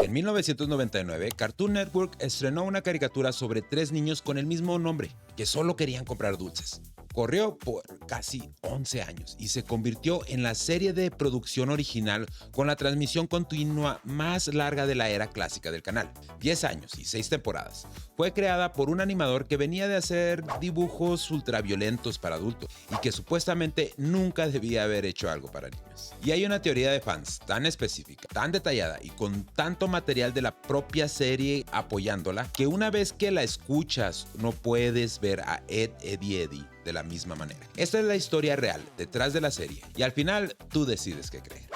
En 1999, Cartoon Network estrenó una caricatura sobre 3 niños con el mismo nombre, que solo querían comprar dulces. Corrió por casi 11 años y se convirtió en la serie de producción original con la transmisión continua más larga de la era clásica del canal, 10 años y 6 temporadas. Fue creada por un animador que venía de hacer dibujos ultraviolentos para adultos y que supuestamente nunca debía haber hecho algo para niños. Y hay una teoría de fans tan específica, tan detallada y con tanto material de la propia serie apoyándola, que una vez que la escuchas no puedes ver a Ed, Edd y Eddy de la misma manera. Esta es la historia real detrás de la serie y al final tú decides qué creer.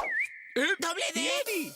¡Doble de Eddie!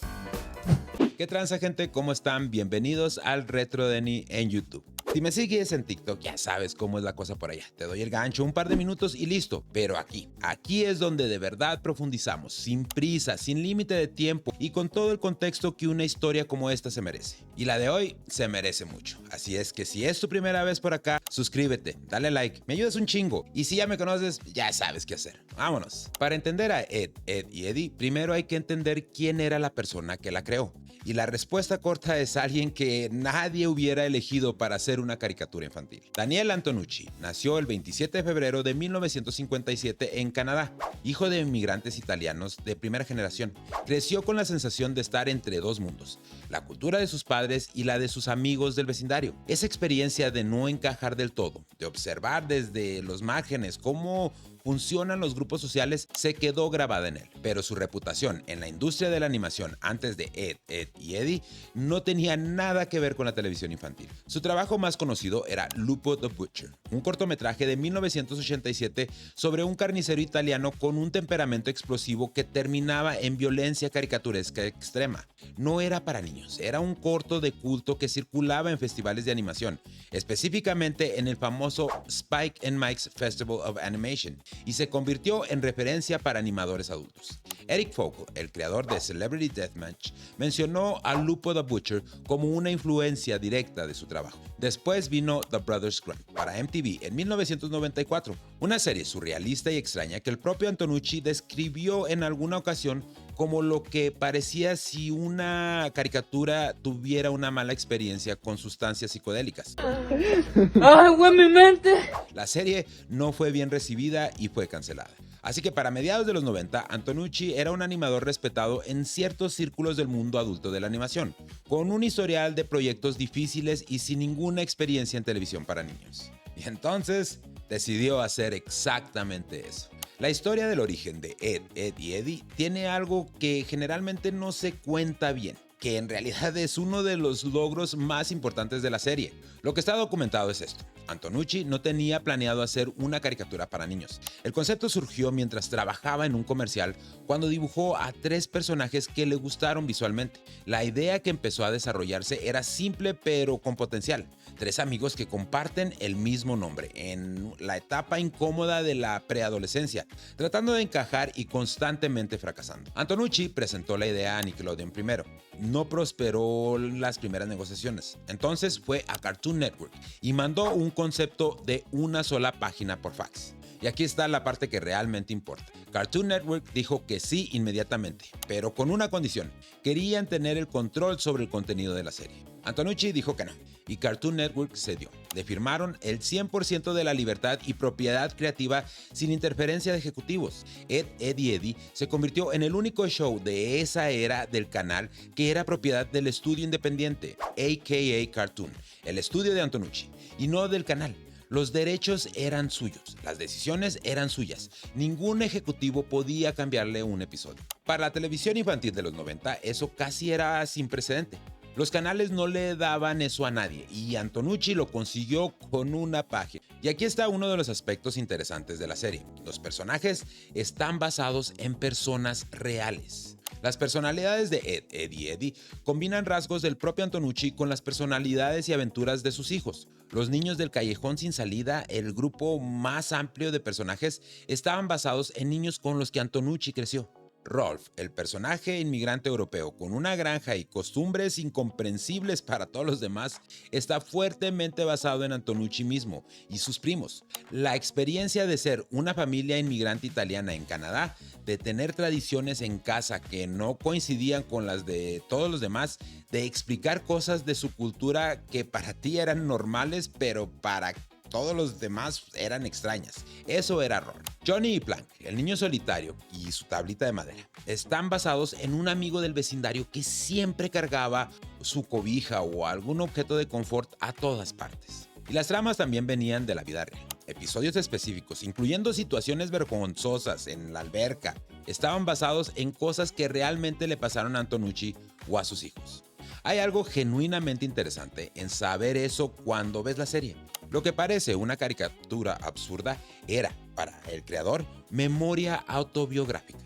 ¿Qué tranza, gente? ¿Cómo están? Bienvenidos al Retro Denny en YouTube. Si me sigues en TikTok, ya sabes cómo es la cosa por allá. Te doy el gancho, un par de minutos y listo. Pero aquí es donde de verdad profundizamos, sin prisa, sin límite de tiempo y con todo el contexto que una historia como esta se merece. Y la de hoy se merece mucho. Así es que si es tu primera vez por acá, suscríbete, dale like, me ayudas un chingo. Y si ya me conoces, ya sabes qué hacer. Vámonos. Para entender a Ed, Edd y Eddy, primero hay que entender quién era la persona que la creó. Y la respuesta corta es alguien que nadie hubiera elegido para hacer una caricatura infantil. Daniel Antonucci nació el 27 de febrero de 1957 en Canadá, hijo de inmigrantes italianos de primera generación. Creció con la sensación de estar entre dos mundos, la cultura de sus padres y la de sus amigos del vecindario. Esa experiencia de no encajar del todo, de observar desde los márgenes cómo funcionan los grupos sociales, se quedó grabada en él. Pero su reputación en la industria de la animación antes de Ed, Edd y Eddy no tenía nada que ver con la televisión infantil. Su trabajo más conocido era Lupo the Butcher, un cortometraje de 1987 sobre un carnicero italiano con un temperamento explosivo que terminaba en violencia caricaturesca extrema. No era para niños, era un corto de culto que circulaba en festivales de animación, específicamente en el famoso Spike and Mike's Festival of Animation, y se convirtió en referencia para animadores adultos. Eric Fogel, el creador de Celebrity Deathmatch, mencionó a Lupo the Butcher como una influencia directa de su trabajo. Después vino The Brothers Grimm para MTV en 1994, una serie surrealista y extraña que el propio Antonucci describió en alguna ocasión como lo que parecía si una caricatura tuviera una mala experiencia con sustancias psicodélicas. ¡Ay, güey, mi mente! La serie no fue bien recibida y fue cancelada. Así que para mediados de los 90, Antonucci era un animador respetado en ciertos círculos del mundo adulto de la animación, con un historial de proyectos difíciles y sin ninguna experiencia en televisión para niños. Y entonces decidió hacer exactamente eso. La historia del origen de Ed, Edd y Eddy tiene algo que generalmente no se cuenta bien, que en realidad es uno de los logros más importantes de la serie. Lo que está documentado es esto. Antonucci no tenía planeado hacer una caricatura para niños. El concepto surgió mientras trabajaba en un comercial cuando dibujó a 3 personajes que le gustaron visualmente. La idea que empezó a desarrollarse era simple pero con potencial. 3 amigos que comparten el mismo nombre en la etapa incómoda de la preadolescencia, tratando de encajar y constantemente fracasando. Antonucci presentó la idea a Nickelodeon primero. No prosperó las primeras negociaciones. Entonces fue a Cartoon Network y mandó un concepto de una sola página por fax. Y aquí está la parte que realmente importa. Cartoon Network dijo que sí inmediatamente, pero con una condición. Querían tener el control sobre el contenido de la serie. Antonucci dijo que no, y Cartoon Network cedió. Le firmaron el 100% de la libertad y propiedad creativa sin interferencia de ejecutivos. Ed, Edd y Eddy se convirtió en el único show de esa era del canal que era propiedad del estudio independiente, a.k.a. Cartoon, el estudio de Antonucci, y no del canal. Los derechos eran suyos, las decisiones eran suyas. Ningún ejecutivo podía cambiarle un episodio. Para la televisión infantil de los 90, eso casi era sin precedente. Los canales no le daban eso a nadie y Antonucci lo consiguió con una página. Y aquí está uno de los aspectos interesantes de la serie. Los personajes están basados en personas reales. Las personalidades de Ed, Edd y Eddy combinan rasgos del propio Antonucci con las personalidades y aventuras de sus hijos. Los niños del callejón sin salida, el grupo más amplio de personajes, estaban basados en niños con los que Antonucci creció. Rolf, el personaje inmigrante europeo con una granja y costumbres incomprensibles para todos los demás, está fuertemente basado en Antonucci mismo y sus primos. La experiencia de ser una familia inmigrante italiana en Canadá, de tener tradiciones en casa que no coincidían con las de todos los demás, de explicar cosas de su cultura que para ti eran normales, pero para todos los demás eran extrañas. Eso era Ron. Johnny y Plank, el niño solitario y su tablita de madera, están basados en un amigo del vecindario que siempre cargaba su cobija o algún objeto de confort a todas partes. Y las tramas también venían de la vida real. Episodios específicos, incluyendo situaciones vergonzosas en la alberca, estaban basados en cosas que realmente le pasaron a Antonucci o a sus hijos. Hay algo genuinamente interesante en saber eso cuando ves la serie. Lo que parece una caricatura absurda era, para el creador, memoria autobiográfica.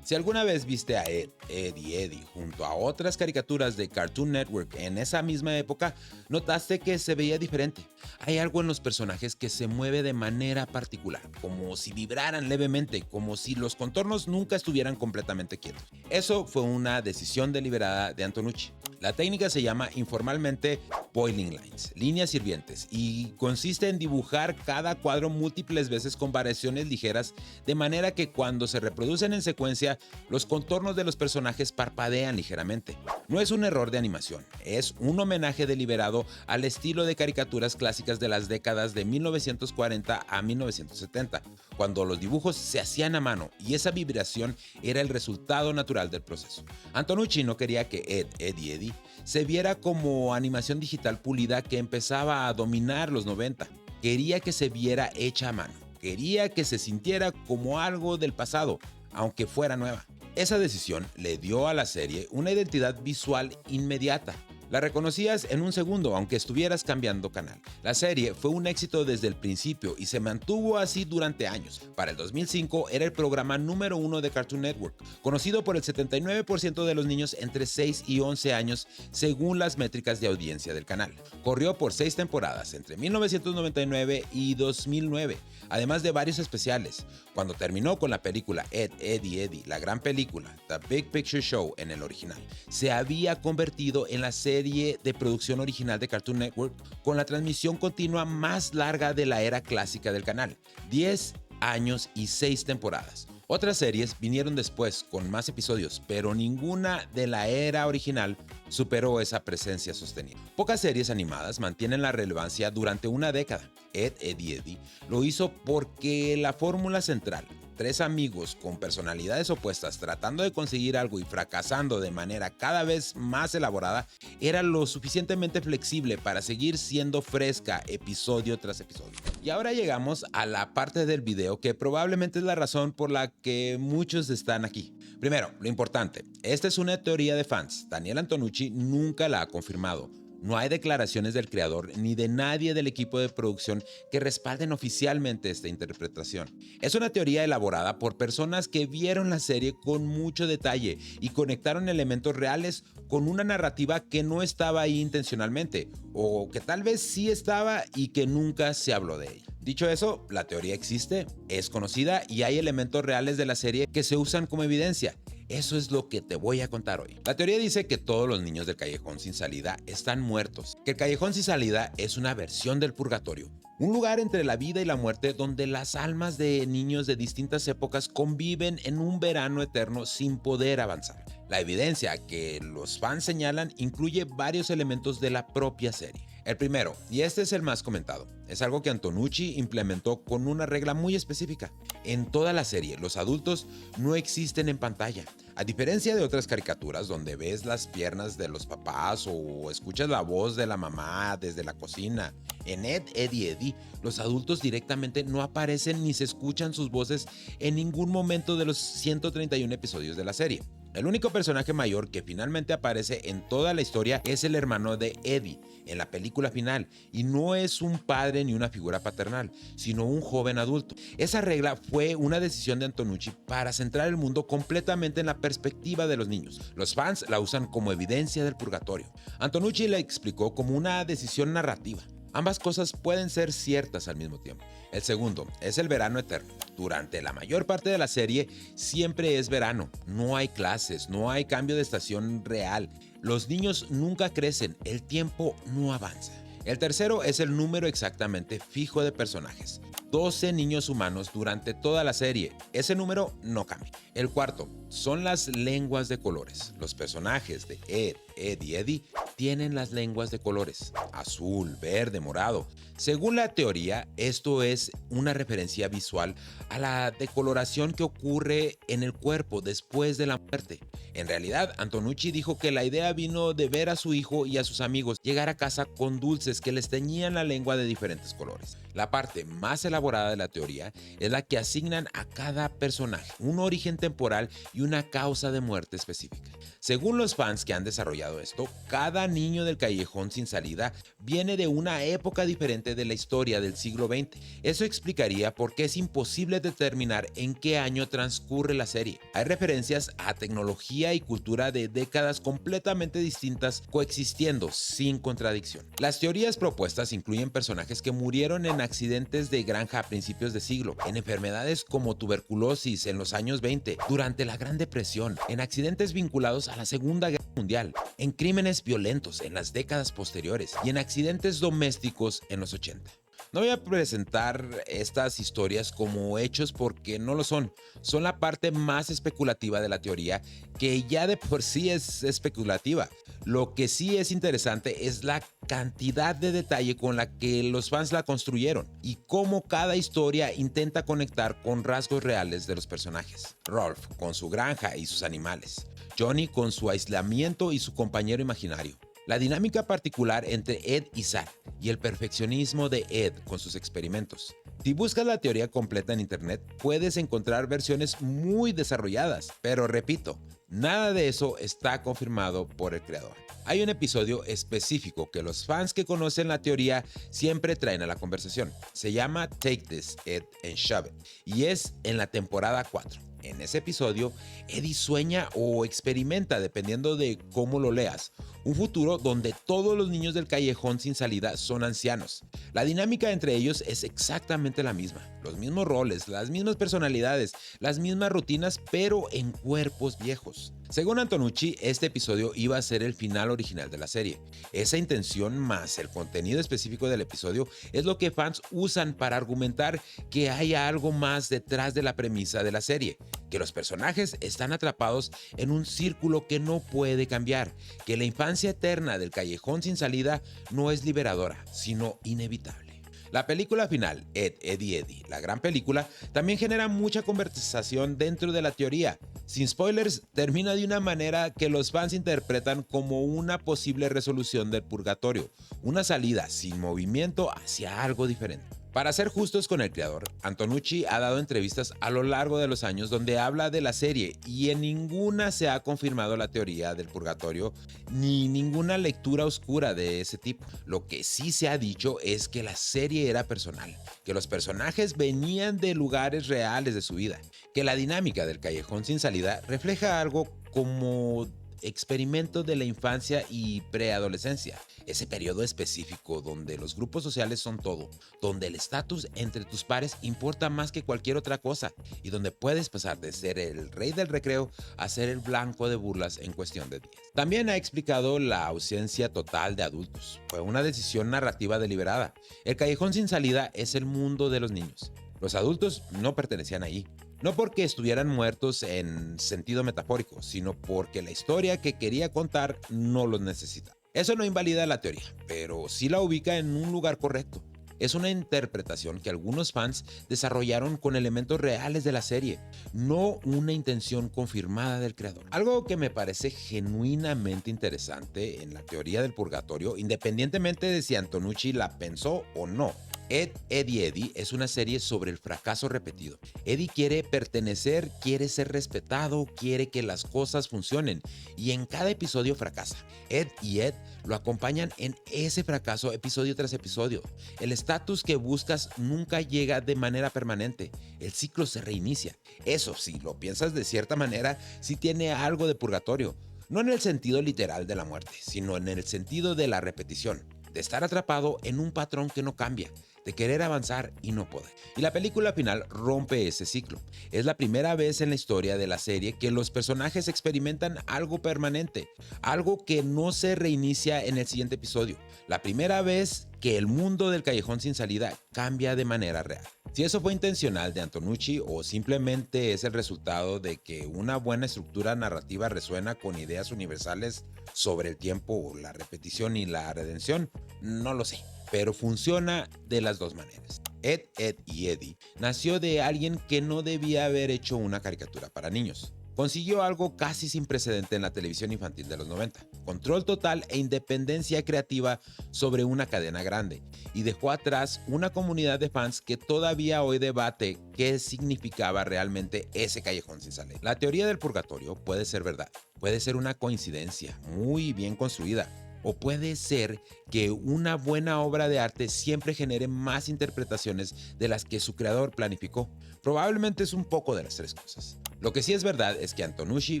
Si alguna vez viste a Ed, Edd y Eddy junto a otras caricaturas de Cartoon Network en esa misma época, notaste que se veía diferente. Hay algo en los personajes que se mueve de manera particular, como si vibraran levemente, como si los contornos nunca estuvieran completamente quietos. Eso fue una decisión deliberada de Antonucci. La técnica se llama informalmente boiling lines, líneas hirvientes, y consiste en dibujar cada cuadro múltiples veces con variaciones ligeras, de manera que cuando se reproducen en secuencia, los contornos de los personajes parpadean ligeramente. No es un error de animación, es un homenaje deliberado al estilo de caricaturas clásicas de las décadas de 1940 a 1970, cuando los dibujos se hacían a mano y esa vibración era el resultado natural del proceso. Antonucci no quería que Ed, Edd y Eddy se viera como animación digital pulida que empezaba a dominar los 90. Quería que se viera hecha a mano. Quería que se sintiera como algo del pasado, aunque fuera nueva. Esa decisión le dio a la serie una identidad visual inmediata. La reconocías en un segundo, aunque estuvieras cambiando canal. La serie fue un éxito desde el principio y se mantuvo así durante años. Para el 2005 era el programa número 1 de Cartoon Network, conocido por el 79% de los niños entre 6 y 11 años según las métricas de audiencia del canal. Corrió por 6 temporadas entre 1999 y 2009, además de varios especiales. Cuando terminó con la película Ed, Edd y Eddy, la gran película, The Big Picture Show en el original, se había convertido en la serie de producción original de Cartoon Network con la transmisión continua más larga de la era clásica del canal, 10 años y 6 temporadas. Otras series vinieron después con más episodios, pero ninguna de la era original superó esa presencia sostenida. Pocas series animadas mantienen la relevancia durante una década. Ed, Edd y Eddy lo hizo porque la fórmula central, tres amigos con personalidades opuestas tratando de conseguir algo y fracasando de manera cada vez más elaborada, era lo suficientemente flexible para seguir siendo fresca episodio tras episodio. Y ahora llegamos a la parte del video que probablemente es la razón por la que muchos están aquí. Primero, lo importante, esta es una teoría de fans. Daniel Antonucci nunca la ha confirmado. No hay declaraciones del creador ni de nadie del equipo de producción que respalden oficialmente esta interpretación. Es una teoría elaborada por personas que vieron la serie con mucho detalle y conectaron elementos reales con una narrativa que no estaba ahí intencionalmente, o que tal vez sí estaba y que nunca se habló de ella. Dicho eso, la teoría existe, es conocida y hay elementos reales de la serie que se usan como evidencia. Eso es lo que te voy a contar hoy. La teoría dice que todos los niños del Callejón Sin Salida están muertos, que el Callejón Sin Salida es una versión del purgatorio, un lugar entre la vida y la muerte donde las almas de niños de distintas épocas conviven en un verano eterno sin poder avanzar. La evidencia que los fans señalan incluye varios elementos de la propia serie. El primero, y este es el más comentado, es algo que Antonucci implementó con una regla muy específica. En toda la serie, los adultos no existen en pantalla. A diferencia de otras caricaturas donde ves las piernas de los papás o escuchas la voz de la mamá desde la cocina, en Ed, Edd y Eddy, los adultos directamente no aparecen ni se escuchan sus voces en ningún momento de los 131 episodios de la serie. El único personaje mayor que finalmente aparece en toda la historia es el hermano de Eddy en la película final, y no es un padre ni una figura paternal, sino un joven adulto. Esa regla fue una decisión de Antonucci para centrar el mundo completamente en la perspectiva de los niños. Los fans la usan como evidencia del purgatorio. Antonucci la explicó como una decisión narrativa. Ambas cosas pueden ser ciertas al mismo tiempo. El segundo es el verano eterno. Durante la mayor parte de la serie siempre es verano. No hay clases, no hay cambio de estación real. Los niños nunca crecen, el tiempo no avanza. El tercero es el número exactamente fijo de personajes. 12 niños humanos durante toda la serie. Ese número no cambia. El cuarto son las lenguas de colores. Los personajes de Ed y Eddie tienen las lenguas de colores: azul, verde, morado. Según la teoría, esto es una referencia visual a la decoloración que ocurre en el cuerpo después de la muerte. En realidad, Antonucci dijo que la idea vino de ver a su hijo y a sus amigos llegar a casa con dulces que les teñían la lengua de diferentes colores. La parte más elaborada de la teoría es la que asignan a cada personaje un origen temporal y una causa de muerte específica. Según los fans que han desarrollado esto, cada niño del callejón sin salida viene de una época diferente de la historia del siglo XX. Eso explicaría por qué es imposible determinar en qué año transcurre la serie. Hay referencias a tecnología y cultura de décadas completamente distintas coexistiendo sin contradicción. Las teorías propuestas incluyen personajes que murieron en accidentes de granja a principios de siglo, en enfermedades como tuberculosis en los años 20, durante la Gran Depresión, en accidentes vinculados a la Segunda Guerra Mundial, en crímenes violentos en las décadas posteriores y en accidentes domésticos en los 80. No voy a presentar estas historias como hechos porque no lo son. Son la parte más especulativa de la teoría, que ya de por sí es especulativa. Lo que sí es interesante es la cantidad de detalle con la que los fans la construyeron y cómo cada historia intenta conectar con rasgos reales de los personajes. Rolf con su granja y sus animales. Johnny con su aislamiento y su compañero imaginario. La dinámica particular entre Ed y Sarah y el perfeccionismo de Ed con sus experimentos. Si buscas la teoría completa en internet, puedes encontrar versiones muy desarrolladas, pero repito, nada de eso está confirmado por el creador. Hay un episodio específico que los fans que conocen la teoría siempre traen a la conversación. Se llama Take This, Ed and Shove It, y es en la temporada 4. En ese episodio, Eddie sueña o experimenta, dependiendo de cómo lo leas, un futuro donde todos los niños del callejón sin salida son ancianos. La dinámica entre ellos es exactamente la misma. Los mismos roles, las mismas personalidades, las mismas rutinas, pero en cuerpos viejos. Según Antonucci, este episodio iba a ser el final original de la serie. Esa intención más el contenido específico del episodio es lo que fans usan para argumentar que hay algo más detrás de la premisa de la serie, que los personajes están atrapados en un círculo que no puede cambiar, que la infancia eterna del callejón sin salida no es liberadora, sino inevitable. La película final, Ed, Ed y Eddie, la gran película, también genera mucha conversación dentro de la teoría. Sin spoilers, termina de una manera que los fans interpretan como una posible resolución del purgatorio, una salida sin movimiento hacia algo diferente. Para ser justos con el creador, Antonucci ha dado entrevistas a lo largo de los años donde habla de la serie y en ninguna se ha confirmado la teoría del purgatorio ni ninguna lectura oscura de ese tipo. Lo que sí se ha dicho es que la serie era personal, que los personajes venían de lugares reales de su vida, que la dinámica del callejón sin salida refleja algo como experimento de la infancia y preadolescencia, ese periodo específico donde los grupos sociales son todo, donde el estatus entre tus pares importa más que cualquier otra cosa y donde puedes pasar de ser el rey del recreo a ser el blanco de burlas en cuestión de días. También ha explicado la ausencia total de adultos. Fue una decisión narrativa deliberada. El callejón sin salida es el mundo de los niños. Los adultos no pertenecían ahí. No porque estuvieran muertos en sentido metafórico, sino porque la historia que quería contar no los necesita. Eso no invalida la teoría, pero sí la ubica en un lugar correcto. Es una interpretación que algunos fans desarrollaron con elementos reales de la serie, no una intención confirmada del creador. Algo que me parece genuinamente interesante en la teoría del purgatorio, independientemente de si Antonucci la pensó o no. Ed, Ed y Eddie es una serie sobre el fracaso repetido. Eddie quiere pertenecer, quiere ser respetado, quiere que las cosas funcionen y en cada episodio fracasa. Ed y Ed lo acompañan en ese fracaso episodio tras episodio. El estatus que buscas nunca llega de manera permanente. El ciclo se reinicia. Eso, si lo piensas de cierta manera, sí tiene algo de purgatorio. No en el sentido literal de la muerte, sino en el sentido de la repetición, de estar atrapado en un patrón que no cambia, de querer avanzar y no poder. Y la película final rompe ese ciclo. Es la primera vez en la historia de la serie que los personajes experimentan algo permanente, algo que no se reinicia en el siguiente episodio. La primera vez que el mundo del callejón sin salida cambia de manera real. Si eso fue intencional de Antonucci o simplemente es el resultado de que una buena estructura narrativa resuena con ideas universales sobre el tiempo, la repetición y la redención, no lo sé. Pero funciona de las dos maneras. Ed, Edd y Eddy nació de alguien que no debía haber hecho una caricatura para niños. Consiguió algo casi sin precedente en la televisión infantil de los 90. Control total e independencia creativa sobre una cadena grande. Y dejó atrás una comunidad de fans que todavía hoy debate qué significaba realmente ese callejón sin salida. La teoría del purgatorio puede ser verdad. Puede ser una coincidencia muy bien construida. O puede ser que una buena obra de arte siempre genere más interpretaciones de las que su creador planificó. Probablemente es un poco de las tres cosas. Lo que sí es verdad es que Antonucci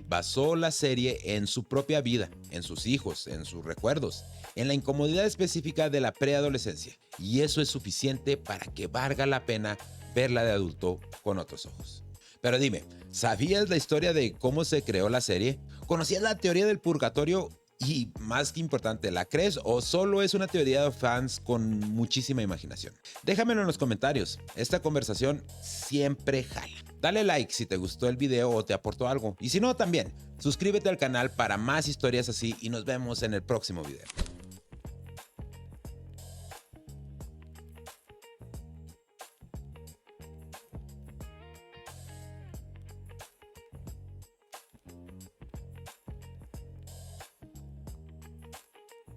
basó la serie en su propia vida, en sus hijos, en sus recuerdos, en la incomodidad específica de la preadolescencia. Y eso es suficiente para que valga la pena verla de adulto con otros ojos. Pero dime, ¿sabías la historia de cómo se creó la serie? ¿Conocías la teoría del purgatorio? Y más que importante, ¿la crees o solo es una teoría de fans con muchísima imaginación? Déjamelo en los comentarios, esta conversación siempre jala. Dale like si te gustó el video o te aportó algo, y si no también, suscríbete al canal para más historias así y nos vemos en el próximo video.